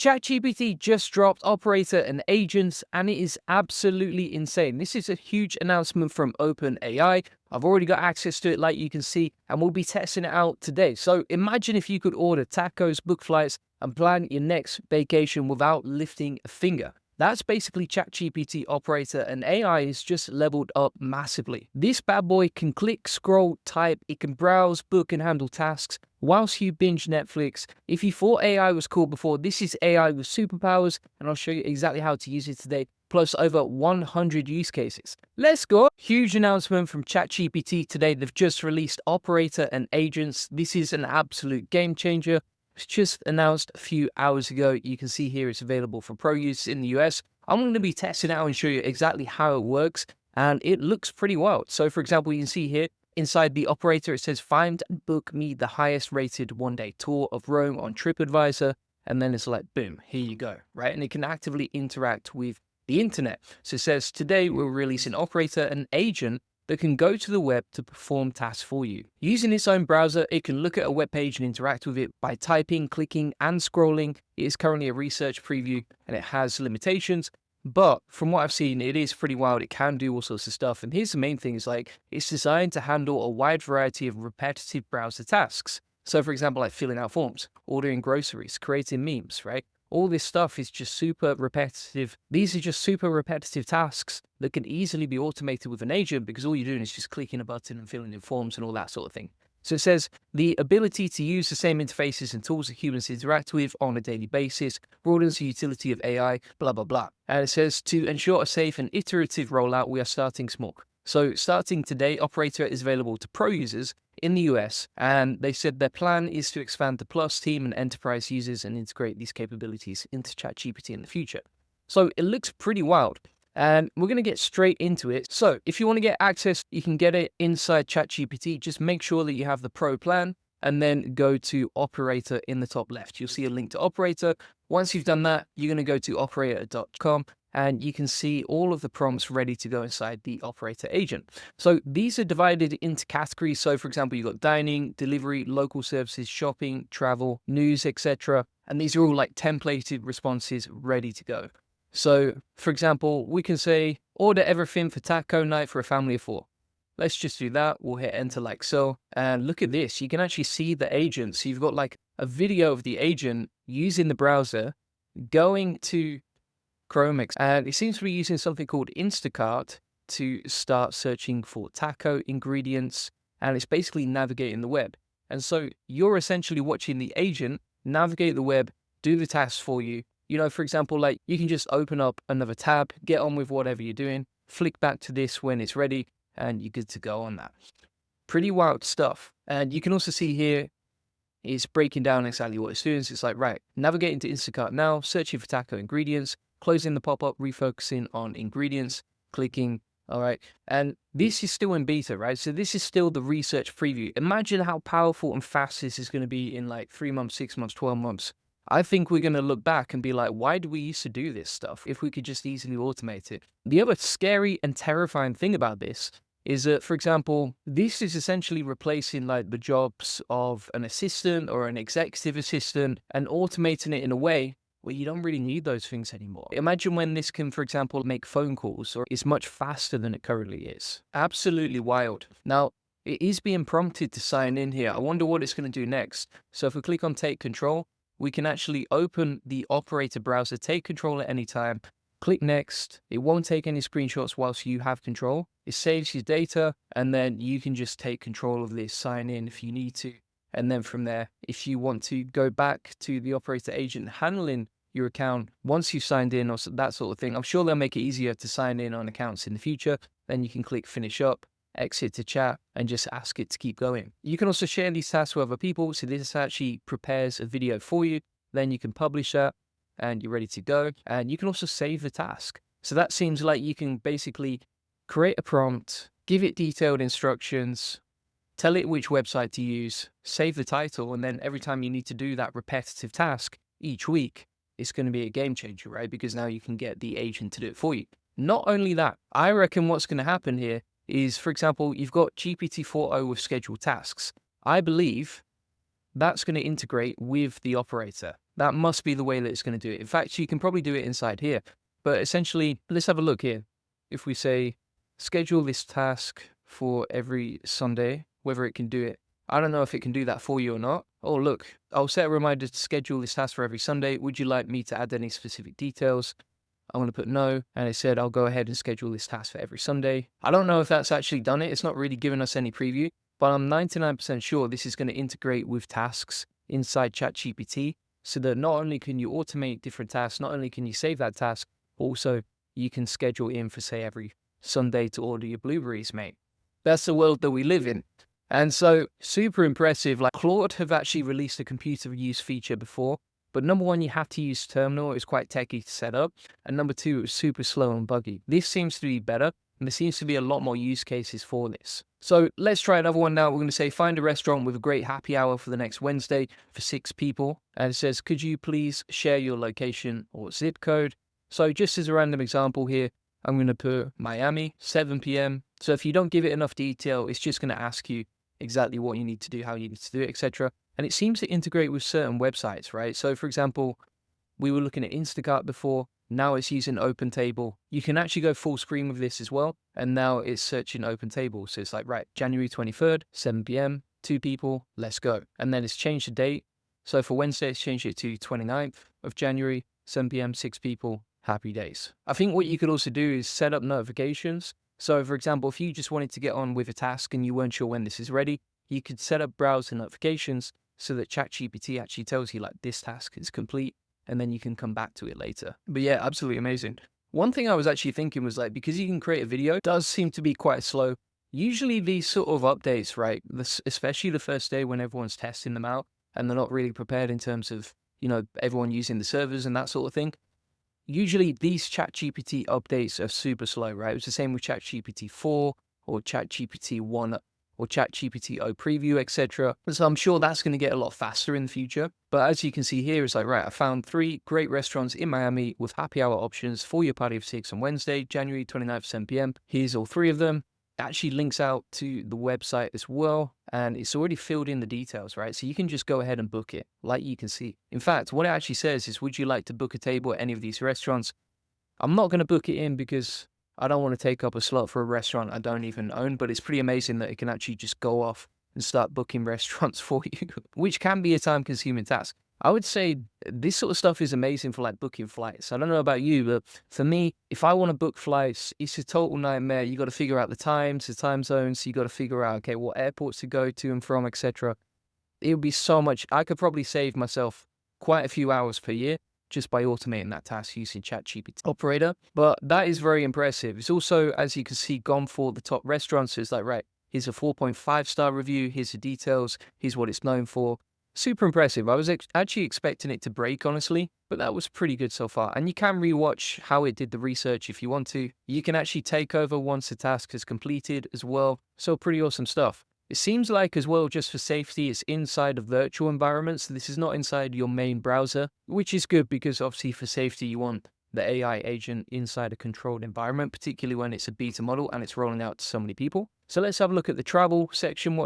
ChatGPT just dropped Operator and Agents, and it is absolutely insane. This is a huge announcement from OpenAI. I've already got access to it, like you can see, and we'll be testing it out today. So imagine if you could order tacos, book flights, and plan your next vacation without lifting a finger. That's basically ChatGPT Operator, and AI is just leveled up massively. This bad boy can click, scroll, type, it can browse, book, and handle tasks whilst you binge Netflix. If you thought AI was cool before, this is AI with superpowers, and I'll show you exactly how to use it today, plus over 100 use cases. Let's go! Huge announcement from ChatGPT today. They've just released Operator and Agents. This is an absolute game changer. It's just announced a few hours ago. You can see here it's available for pro use in the US. I'm going to be testing it out and show you exactly how it works, and it looks pretty wild. So for example, you can see here inside the Operator, it says find and book me the highest rated one-day tour of Rome on TripAdvisor, and then it's like, boom, here you go, right? And it can actively interact with the internet. So it says today we're releasing Operator and Agent that can go to the web to perform tasks for you. Using its own browser, it can look at a web page and interact with it by typing, clicking, and scrolling. It is currently a research preview and it has limitations, but from what I've seen, it is pretty wild. It can do all sorts of stuff. And here's the main thing is like, it's designed to handle a wide variety of repetitive browser tasks. So for example, like filling out forms, ordering groceries, creating memes, right? All this stuff is just super repetitive. These are just super repetitive tasks that can easily be automated with an agent because all you're doing is just clicking a button and filling in forms and all that sort of thing. So it says the ability to use the same interfaces and tools that humans interact with on a daily basis broadens the utility of AI, blah, blah, blah. And it says to ensure a safe and iterative rollout, we are starting small. So starting today, Operator is available to pro users in the US, and they said their plan is to expand the Plus team and enterprise users and integrate these capabilities into ChatGPT in the future. So it looks pretty wild, and we're going to get straight into it. So if you want to get access, you can get it inside ChatGPT. Just make sure that you have the pro plan and then go to Operator in the top left. You'll see a link to Operator. Once you've done that, you're going to go to operator.com. and you can see all of the prompts ready to go inside the Operator agent. So these are divided into categories. So for example, you've got dining, delivery, local services, shopping, travel, news, etc. And these are all like templated responses ready to go. So for example, we can say, order everything for taco night for a family of 4. Let's just do that. We'll hit enter like so. And look at this. You can actually see the agent. So you've got like a video of the agent using the browser, going to Chrome, and it seems to be using something called Instacart to start searching for taco ingredients, and it's basically navigating the web. And so you're essentially watching the agent navigate the web, do the tasks for you. You know, for example, like you can just open up another tab, get on with whatever you're doing, flick back to this when it's ready, and you're good to go on that. Pretty wild stuff. And you can also see here, it's breaking down exactly what it's doing. So it's like, right, navigating to Instacart now, searching for taco ingredients, closing the pop-up, refocusing on ingredients, clicking, all right. And this is still in beta, right? So this is still the research preview. Imagine how powerful and fast this is going to be in like 3 months, 6 months, 12 months. I think we're going to look back and be like, why do we used to do this stuff if we could just easily automate it? The other scary and terrifying thing about this is that, for example, this is essentially replacing like the jobs of an assistant or an executive assistant and automating it in a way where you don't really need those things anymore. Imagine when this can, for example, make phone calls or is much faster than it currently is. Absolutely wild. Now, it is being prompted to sign in here. I wonder what it's going to do next. So if we click on take control, we can actually open the Operator browser, take control at any time, click next. It won't take any screenshots whilst you have control. It saves your data, and then you can just take control of this, sign in if you need to. And then from there, if you want to go back to the Operator agent handling your account once you've signed in or that sort of thing, I'm sure they'll make it easier to sign in on accounts in the future. Then you can click finish up, exit to chat, and just ask it to keep going. You can also share these tasks with other people. So this actually prepares a video for you. Then you can publish that and you're ready to go. And you can also save the task. So that seems like you can basically create a prompt, give it detailed instructions, tell it which website to use, save the title, and then every time you need to do that repetitive task each week, it's going to be a game changer, right? Because now you can get the agent to do it for you. Not only that, I reckon what's going to happen here is, for example, you've got GPT-4o with scheduled tasks. I believe that's going to integrate with the Operator. That must be the way that it's going to do it. In fact, you can probably do it inside here. But essentially, let's have a look here. If we say schedule this task for every Sunday, whether it can do it. I don't know if it can do that for you or not. Oh, look, I'll set a reminder to schedule this task for every Sunday. Would you like me to add any specific details? I'm going to put no. And it said, I'll go ahead and schedule this task for every Sunday. I don't know if that's actually done it. It's not really giving us any preview, but I'm 99% sure this is going to integrate with tasks inside ChatGPT so that not only can you automate different tasks, not only can you save that task, also you can schedule in for, say, every Sunday to order your blueberries, mate. That's the world that we live in. And so super impressive. Like Claude have actually released a computer use feature before, but number one, you have to use terminal. It's quite techy to set up. And number two, it was super slow and buggy. This seems to be better. And there seems to be a lot more use cases for this. So let's try another one now. We're going to say, find a restaurant with a great happy hour for the next Wednesday for 6 people. And it says, could you please share your location or zip code? So just as a random example here, I'm going to put Miami, 7 p.m. So if you don't give it enough detail, it's just going to ask you exactly what you need to do, how you need to do it, etc. And it seems to integrate with certain websites, right? So for example, we were looking at Instacart before. Now it's using OpenTable. You can actually go full screen with this as well. And now it's searching OpenTable. So it's like, right, January 23rd, 7 p.m., 2 people, let's go. And then it's changed the date. So for Wednesday, it's changed it to 29th of January, 7 p.m., 6 people, happy days. I think what you could also do is set up notifications. So for example, if you just wanted to get on with a task and you weren't sure when this is ready, you could set up browser notifications so that ChatGPT actually tells you like this task is complete, and then you can come back to it later. But yeah, absolutely amazing. One thing I was actually thinking was like, because you can create a video, it does seem to be quite slow. Usually these sort of updates, right, especially the first day when everyone's testing them out and they're not really prepared in terms of, everyone using the servers and that sort of thing. Usually these ChatGPT updates are super slow, right? It was the same with ChatGPT 4 or ChatGPT 1 or ChatGPT O Preview, etc. So I'm sure that's going to get a lot faster in the future. But as you can see here, it's like, right, I found 3 great restaurants in Miami with happy hour options for your party of 6 on Wednesday, January 29th, 7 p.m. Here's all 3 of them. It actually links out to the website as well, and it's already filled in the details, right? So you can just go ahead and book it, like you can see. In fact, what it actually says is, would you like to book a table at any of these restaurants? I'm not going to book it in because I don't want to take up a slot for a restaurant I don't even own, but it's pretty amazing that it can actually just go off and start booking restaurants for you, which can be a time-consuming task. I would say this sort of stuff is amazing for like booking flights. I don't know about you, but for me, if I want to book flights, it's a total nightmare. You got to figure out the times, the time zones. You got to figure out, okay, what airports to go to and from, etc. It would be so much. I could probably save myself quite a few hours per year just by automating that task using ChatGPT Operator. But that is very impressive. It's also, as you can see, gone for the top restaurants. So it's like, right, here's a 4.5-star review. Here's the details. Here's what it's known for. Super impressive. I was actually expecting it to break, honestly, but that was pretty good so far. And you can rewatch how it did the research if you want to. You can actually take over once the task is completed as well. So pretty awesome stuff. It seems like as well, just for safety, it's inside a virtual environment. So this is not inside your main browser, which is good because obviously for safety, you want the AI agent inside a controlled environment, particularly when it's a beta model and it's rolling out to so many people. So let's have a look at the travel section.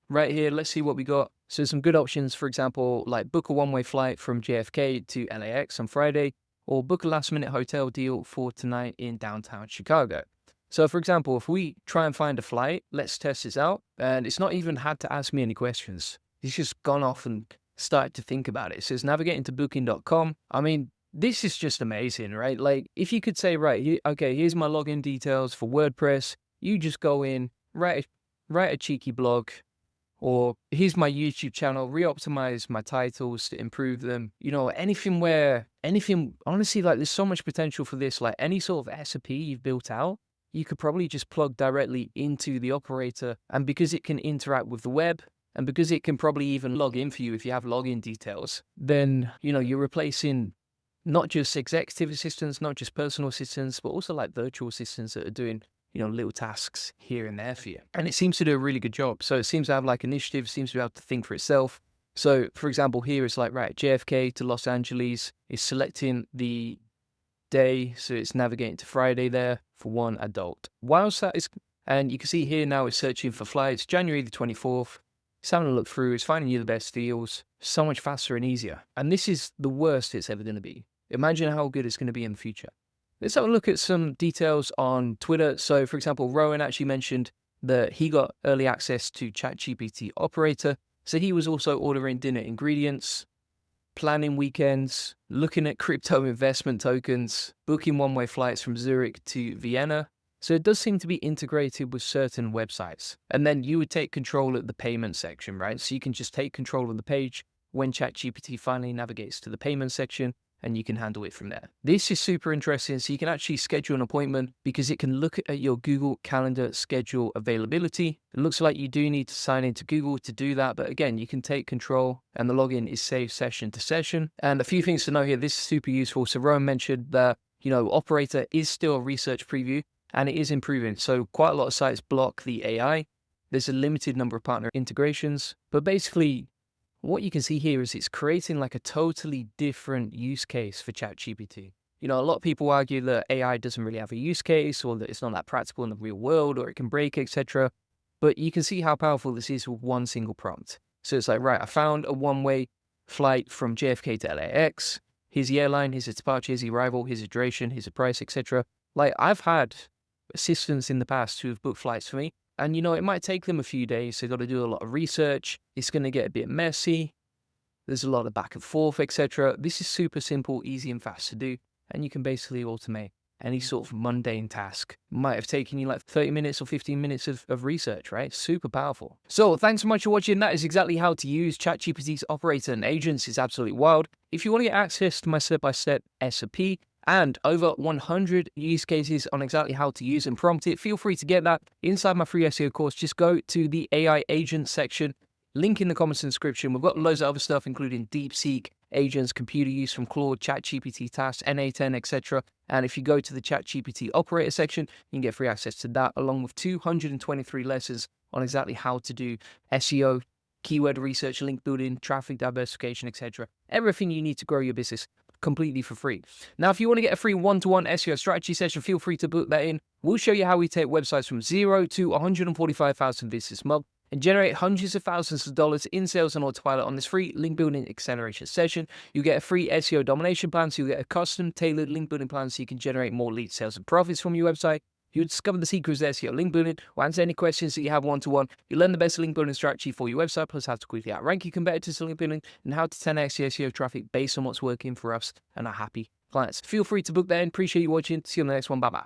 Right here, let's see what we got. So some good options, for example, like book a one-way flight from JFK to LAX on Friday, or book a last-minute hotel deal for tonight in downtown Chicago. So for example, if we try and find a flight, let's test this out. And it's not even had to ask me any questions. It's just gone off and started to think about it. It says navigate into booking.com. I mean, this is just amazing, right? Like if you could say, right, okay, here's my login details for WordPress. You just go in, write a cheeky blog, or here's my YouTube channel, re-optimize my titles to improve them. Anything, honestly, like there's so much potential for this. Like any sort of SOP you've built out, you could probably just plug directly into the operator. And because it can interact with the web, and because it can probably even log in for you if you have login details, then, you're replacing not just executive assistants, not just personal assistants, but also like virtual assistants that are doing, little tasks here and there for you. And it seems to do a really good job. So it seems to have like initiative, seems to be able to think for itself. So for example, here it's like, right, JFK to Los Angeles is selecting the day. So it's navigating to Friday there for one adult. Whilst that is, and you can see here now it's searching for flights, January the 24th, It's having a look through, it's finding you the best deals, so much faster and easier. And this is the worst it's ever going to be. Imagine how good it's going to be in the future. Let's have a look at some details on Twitter. So, for example, Rowan actually mentioned that he got early access to ChatGPT Operator. So he was also ordering dinner ingredients, planning weekends, looking at crypto investment tokens, booking one-way flights from Zurich to Vienna. So it does seem to be integrated with certain websites. And then you would take control of the payment section, right? So you can just take control of the page when ChatGPT finally navigates to the payment section, and you can handle it from there. This is super interesting. So you can actually schedule an appointment because it can look at your Google Calendar schedule availability. It looks like you do need to sign into Google to do that. But again, you can take control and the login is saved session to session. And a few things to know here. This is super useful. So Rowan mentioned that, Operator is still a research preview and it is improving. So quite a lot of sites block the AI. There's a limited number of partner integrations, but basically what you can see here is it's creating like a totally different use case for ChatGPT. A lot of people argue that AI doesn't really have a use case or that it's not that practical in the real world or it can break, etc. But you can see how powerful this is with one single prompt. So it's like, right, I found a one-way flight from JFK to LAX. Here's the airline, here's the departure, here's the arrival, here's the duration, here's the price, etc. Like I've had assistants in the past who have booked flights for me. And, it might take them a few days. They've got to do a lot of research. It's going to get a bit messy. There's a lot of back and forth, etc. This is super simple, easy and fast to do. And you can basically automate any sort of mundane task. It might have taken you like 30 minutes or 15 minutes of research, right? Super powerful. So thanks so much for watching. That is exactly how to use ChatGPT's Operator and Agents. It's absolutely wild. If you want to get access to my step-by-step SOP, and over 100 use cases on exactly how to use and prompt it, feel free to get that inside my free SEO course. Just go to the AI agent section, link in the comments and description. We've got loads of other stuff, including DeepSeek agents, computer use from Claude, ChatGPT tasks, NA10, etc. And if you go to the ChatGPT operator section, you can get free access to that, along with 223 lessons on exactly how to do SEO, keyword research, link building, traffic diversification, etc. Everything you need to grow your business completely for free. Now, if you want to get a free one-to-one SEO strategy session, feel free to book that in. We'll show you how we take websites from 0 to 145,000 visits a month and generate hundreds of thousands of dollars in sales on autopilot on this free link building acceleration session. You get a free SEO domination plan, so you get a custom tailored link building plan so you can generate more lead sales and profits from your website. You'll discover the secrets of SEO link building, or answer any questions that you have one-to-one. You'll learn the best link building strategy for your website, plus how to quickly outrank your competitors in link building, and how to 10x your SEO traffic based on what's working for us and our happy clients. Feel free to book that in. Appreciate you watching. See you on the next one. Bye-bye.